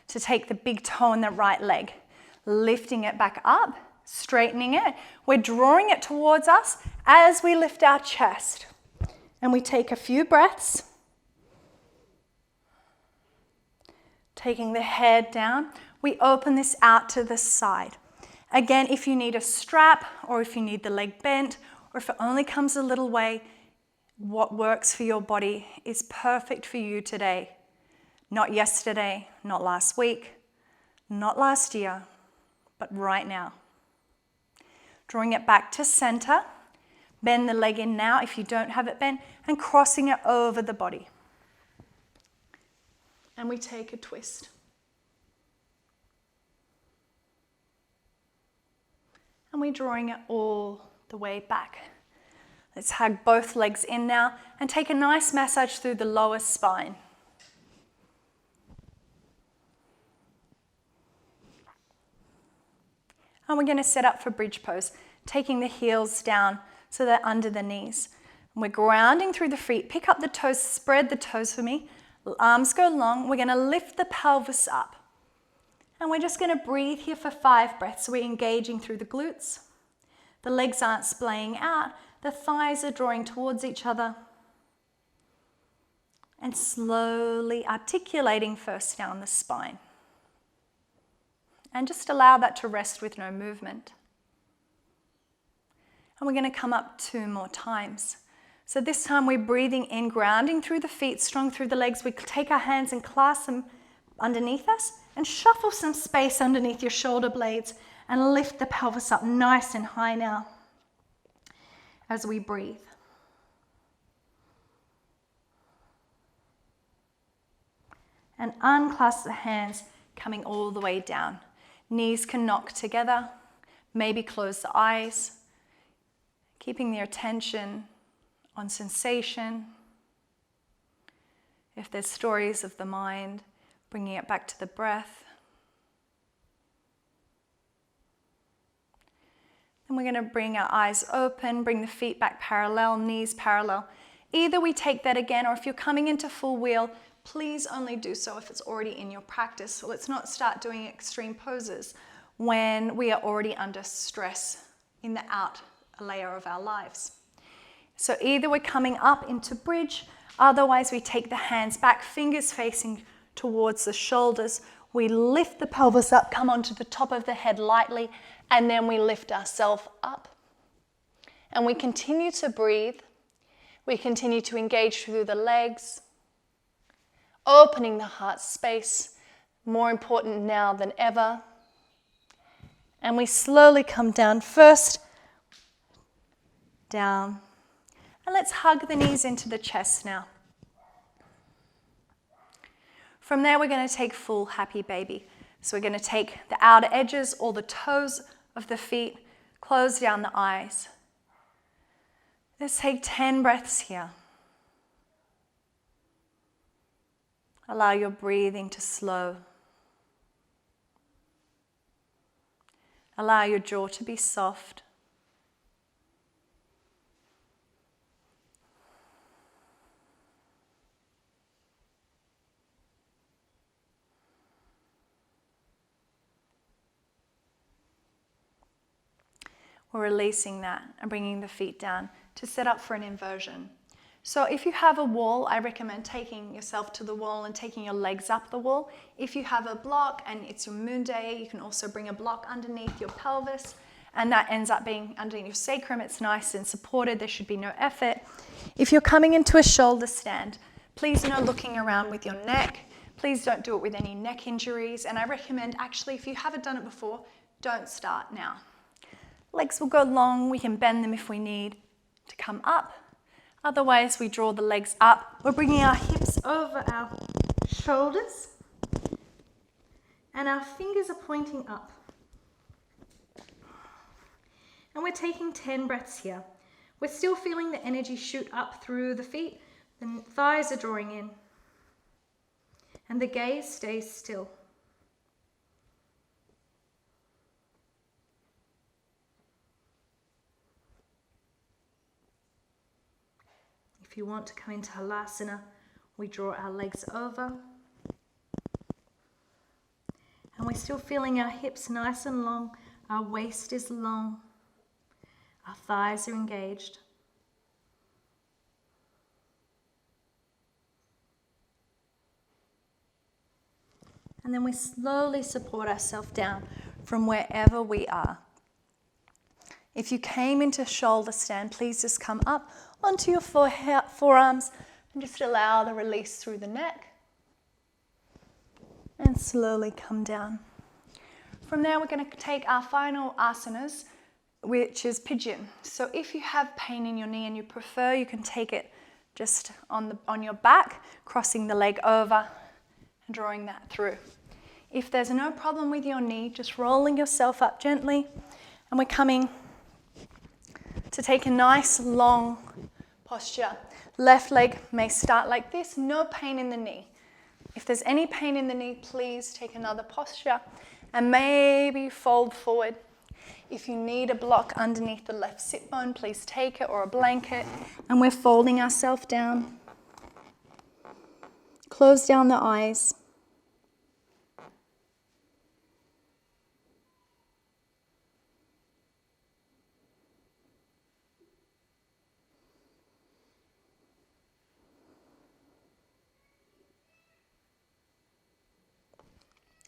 to take the big toe in the right leg, lifting it back up, straightening it. We're drawing it towards us as we lift our chest. And we take a few breaths. Taking the head down, we open this out to the side. Again, if you need a strap or if you need the leg bent or if it only comes a little way, what works for your body is perfect for you today. Not yesterday, not last week, not last year, but right now. Drawing it back to center, bend the leg in now if you don't have it bent, and crossing it over the body. And we take a twist. And we're drawing it all the way back. Let's hug both legs in now and take a nice massage through the lower spine. And we're going to set up for bridge pose, taking the heels down so they're under the knees. And we're grounding through the feet. Pick up the toes, spread the toes for me. Arms go long. We're going to lift the pelvis up. And we're just going to breathe here for 5 breaths. So we're engaging through the glutes. The legs aren't splaying out. The thighs are drawing towards each other. And slowly articulating first down the spine. And just allow that to rest with no movement. And we're going to come up 2 more times. So this time we're breathing in, grounding through the feet, strong through the legs. We take our hands and clasp them underneath us and shuffle some space underneath your shoulder blades and lift the pelvis up nice and high now as we breathe. And unclasp the hands, coming all the way down. Knees can knock together, maybe close the eyes, keeping the attention on sensation If there's stories of the mind, bringing it back to the breath. Then we're going to bring our eyes open, bring the feet back parallel, knees parallel. Either we take that again, or if you're coming into full wheel, please only do so if it's already in your practice. So let's not start doing extreme poses when we are already under stress in the out layer of our lives. So either we're coming up into bridge, otherwise we take the hands back, fingers facing towards the shoulders. We lift the pelvis up, come onto the top of the head lightly, and then we lift ourselves up. And we continue to breathe. We continue to engage through the legs, opening the heart space, more important now than ever. And we slowly come down first, down. And let's hug the knees into the chest now. From there, we're going to take full happy baby. So we're going to take the outer edges or the toes of the feet, close down the eyes. Let's take 10 breaths here. Allow your breathing to slow. Allow your jaw to be soft. We're releasing that and bringing the feet down to set up for an inversion. So if you have a wall, I recommend taking yourself to the wall and taking your legs up the wall. If you have a block and it's your moon day, you can also bring a block underneath your pelvis, and that ends up being underneath your sacrum. It's nice and supported. There should be no effort. If you're coming into a shoulder stand, please no looking around with your neck. Please don't do it with any neck injuries. And I recommend, actually, if you haven't done it before, don't start now. Legs will go long. We can bend them if we need to come up. Otherwise, we draw the legs up. We're bringing our hips over our shoulders, and our fingers are pointing up. And we're taking 10 breaths here. We're still feeling the energy shoot up through the feet. The thighs are drawing in. And the gaze stays still. If you want to come into Halasana, we draw our legs over. And we're still feeling our hips nice and long. Our waist is long. Our thighs are engaged. And then we slowly support ourselves down from wherever we are. If you came into shoulder stand, please just come up onto your forearms and just allow the release through the neck. And slowly come down. From there, we're going to take our final asanas, which is pigeon. So if you have pain in your knee and you prefer, you can take it just on your back, crossing the leg over and drawing that through. If there's no problem with your knee, just rolling yourself up gently, and we're coming to take a nice long posture. Left leg may start like this, no pain in the knee. If there's any pain in the knee, please take another posture and maybe fold forward. If you need a block underneath the left sit bone, please take it, or a blanket. And we're folding ourselves down. Close down the eyes.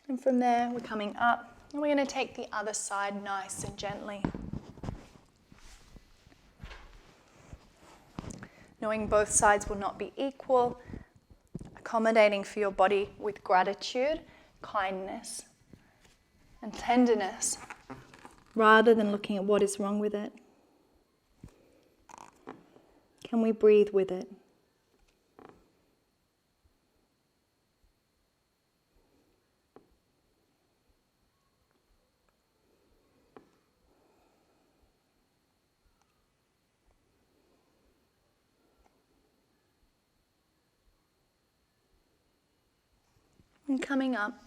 And from there, we're coming up, and we're going to take the other side nice and gently. Knowing both sides will not be equal, accommodating for your body with gratitude, kindness, and tenderness, rather than looking at what is wrong with it. Can we breathe with it? And coming up,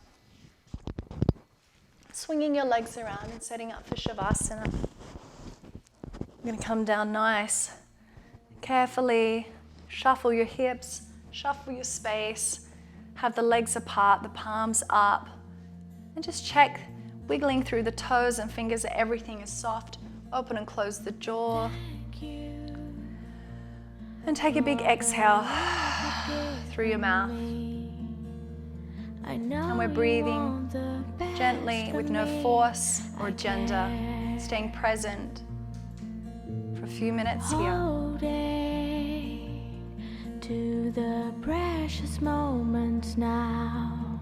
swinging your legs around and setting up for Shavasana. You're going to come down nice. Carefully shuffle your hips, shuffle your space, have the legs apart, the palms up, and just check, wiggling through the toes and fingers, that everything is soft. Open and close the jaw. And take a big exhale through your mouth. And we're breathing gently with no force or agenda, staying present for a few minutes here. To the precious moments now,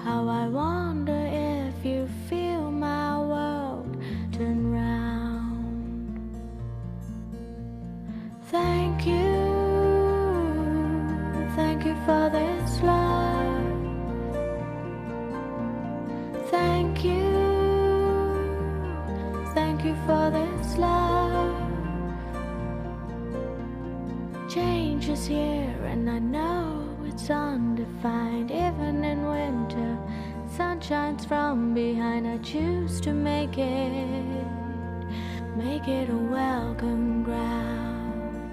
how I wonder if you feel my world turn round. Thank you for this love. Thank you for this love. Change is here and I know it's undefined. Even in winter, sun shines from behind. I choose to make it a welcome ground.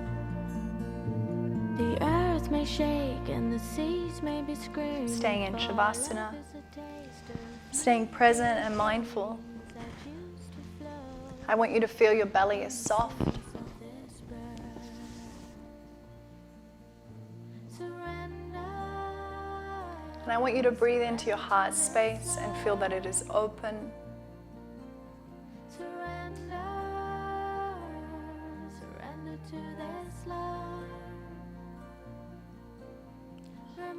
The earth may shake and the seas may be screaming. Staying in Shavasana, staying present and mindful. I want you to feel your belly is soft. And I want you to breathe into your heart space and feel that it is open.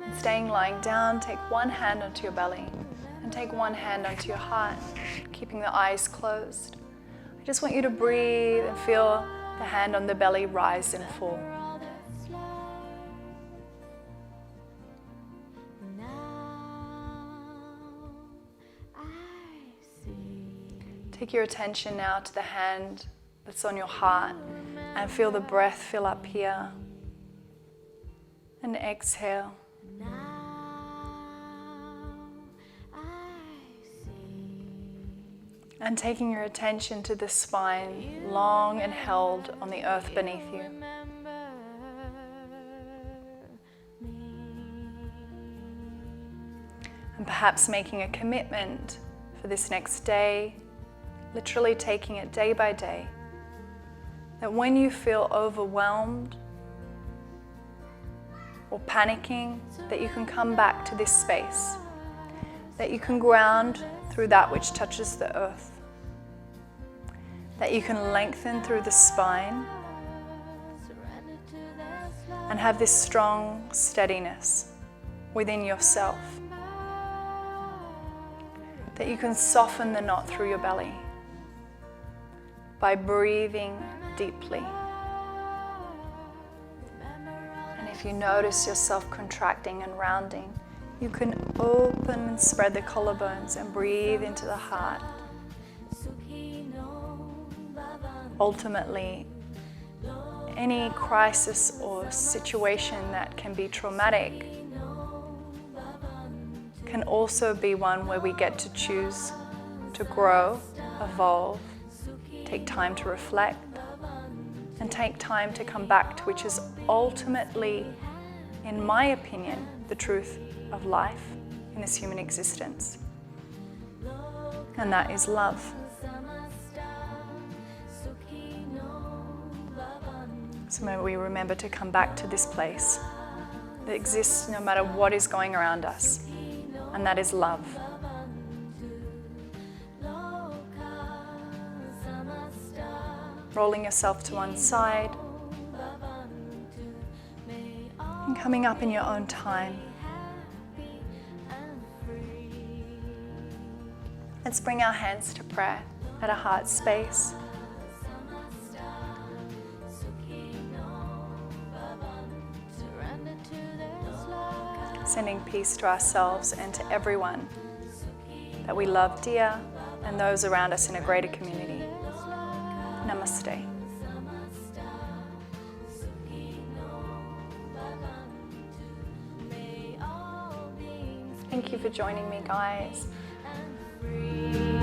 And staying lying down, take one hand onto your belly and take one hand onto your heart, keeping the eyes closed. I just want you to breathe and feel the hand on the belly rise and fall. Take your attention now to the hand that's on your heart and feel the breath fill up here. And exhale. And taking your attention to the spine, long and held on the earth beneath you. And perhaps making a commitment for this next day, literally taking it day by day, that when you feel overwhelmed or panicking, that you can come back to this space, that you can ground through that which touches the earth, that you can lengthen through the spine and have this strong steadiness within yourself, that you can soften the knot through your belly by breathing deeply. And if you notice yourself contracting and rounding, you can open and spread the collarbones and breathe into the heart. Ultimately, any crisis or situation that can be traumatic can also be one where we get to choose to grow, evolve, take time to reflect, and take time to come back to which is ultimately, in my opinion, the truth of life in this human existence. And that is love. So may we remember to come back to this place that exists no matter what is going around us, and that is love. Rolling yourself to one side and coming up in your own time. Let's bring our hands to prayer at a heart space. Sending peace to ourselves and to everyone that we love dear and those around us in a greater community. Namaste. Thank you for joining me, guys. free.